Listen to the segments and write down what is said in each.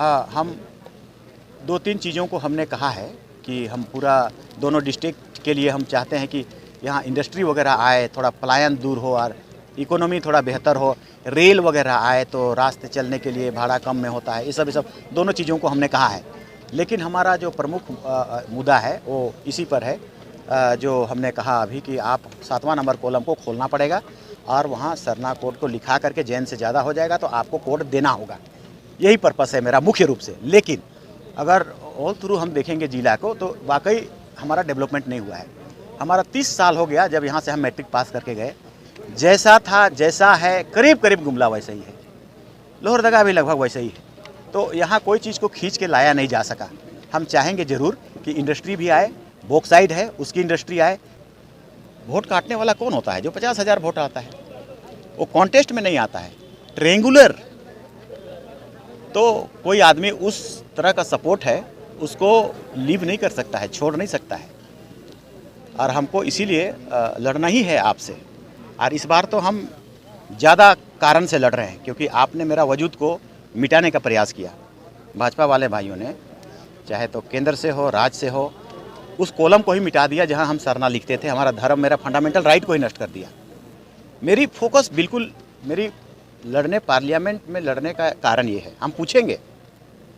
हम 2-3 चीज़ों को हमने कहा है कि हम पूरा दोनों डिस्ट्रिक्ट के लिए हम चाहते हैं कि यहाँ इंडस्ट्री वगैरह आए, थोड़ा पलायन दूर हो और इकोनॉमी थोड़ा बेहतर हो, रेल वगैरह आए तो रास्ते चलने के लिए भाड़ा कम में होता है। ये सब दोनों चीज़ों को हमने कहा है, लेकिन हमारा जो प्रमुख मुद्दा है वो इसी पर है, जो हमने कहा अभी कि आप 7वां नंबर कॉलम को खोलना पड़ेगा और वहाँ सरना कोड को लिखा करके जैन से ज़्यादा हो जाएगा तो आपको कोड देना होगा। यही पर्पस है मेरा मुख्य रूप से। लेकिन अगर ऑल थ्रू हम देखेंगे जिला को तो वाकई हमारा डेवलपमेंट नहीं हुआ है। हमारा 30 साल हो गया जब यहाँ से हम मैट्रिक पास करके गए, जैसा था जैसा है करीब करीब गुमला वैसा ही है, लोहरदगा भी लगभग वैसा ही है। तो यहाँ कोई चीज़ को खींच के लाया नहीं जा सका। हम चाहेंगे ज़रूर कि इंडस्ट्री भी आए, बॉक्साइड है उसकी इंडस्ट्री आए। वोट काटने वाला कौन होता है? जो 50,000 वोट आता है, वो कॉन्टेस्ट में नहीं आता है, ट्रेंगुलर। तो कोई आदमी उस तरह का सपोर्ट है, उसको लीव नहीं कर सकता है, छोड़ नहीं सकता है। और हमको इसीलिए लड़ना ही है आपसे। और इस बार तो हम ज़्यादा कारण से लड़ रहे हैं क्योंकि आपने मेरा वजूद को मिटाने का प्रयास किया। भाजपा वाले भाइयों ने, चाहे तो केंद्र से हो, राज्य से हो, उस कॉलम को ही मिटा दिया जहां हम सरना लिखते थे। हमारा धर्म, मेरा फंडामेंटल राइट को ही नष्ट कर दिया। मेरी फोकस बिल्कुल, मेरी लड़ने पार्लियामेंट में लड़ने का कारण ये है, हम पूछेंगे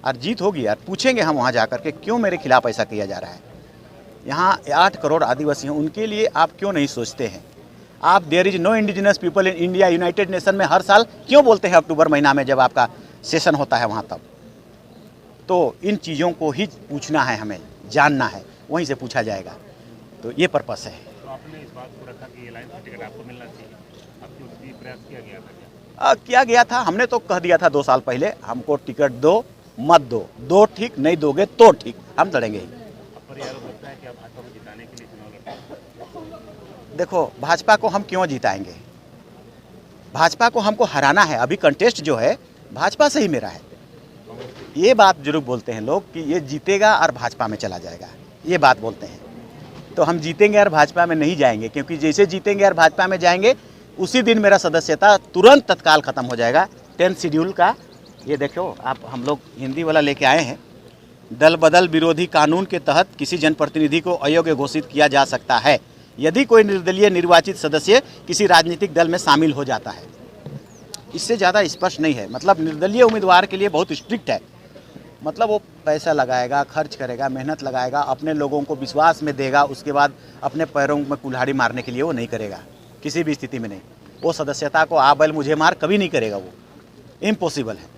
और जीत होगी यार, पूछेंगे हम वहाँ जा कर के क्यों मेरे खिलाफ ऐसा किया जा रहा है। यहाँ 8 करोड़ आदिवासी हैं, उनके लिए आप क्यों नहीं सोचते हैं? आप there is no indigenous people in India United Nation में हर साल क्यों बोलते हैं अक्टूबर महीना में जब आपका सेशन होता है वहाँ? तब तो इन चीज़ों को ही पूछना है, हमें जानना है, वहीं से पूछा जाएगा। तो ये पर्पस है। तो आपने इस बात को रखा कि अलायंस का टिकट आपको मिलना चाहिए, आपकी उसकी प्रयास किया गया था क्या? किया गया था। हमने तो कह दिया था 2 साल पहले, हमको टिकट दो मत दो, दो ठीक, नहीं दोगे तो ठीक, हम लड़ेंगे ही। पर यह आरोप लगता है कि आप भाजपा को जिताने के लिए चुनाव लड़ते हैं। देखो, भाजपा को हम क्यों जिताएंगे? भाजपा को हमको हराना है। अभी कंटेस्ट जो है भाजपा से ही मेरा है। ये बात जरूर बोलते हैं लोग कि ये जीतेगा और भाजपा में चला जाएगा, ये बात बोलते हैं। तो हम जीतेंगे और भाजपा में नहीं जाएंगे, क्योंकि जैसे जीतेंगे और भाजपा में जाएंगे उसी दिन मेरा सदस्यता तुरंत तत्काल ख़त्म हो जाएगा। 10 शेड्यूल का ये देखो आप, हम लोग हिंदी वाला लेके आए हैं। दल बदल विरोधी कानून के तहत किसी जनप्रतिनिधि को अयोग्य घोषित किया जा सकता है यदि कोई निर्दलीय निर्वाचित सदस्य किसी राजनीतिक दल में शामिल हो जाता है। इससे ज़्यादा स्पष्ट नहीं है। मतलब निर्दलीय उम्मीदवार के लिए बहुत स्ट्रिक्ट है। मतलब वो पैसा लगाएगा, खर्च करेगा, मेहनत लगाएगा, अपने लोगों को विश्वास में देगा, उसके बाद अपने पैरों में कुल्हाड़ी मारने के लिए वो नहीं करेगा, किसी भी स्थिति में नहीं। वो सदस्यता को आ बैल मुझे मार कभी नहीं करेगा, वो इम्पॉसिबल है।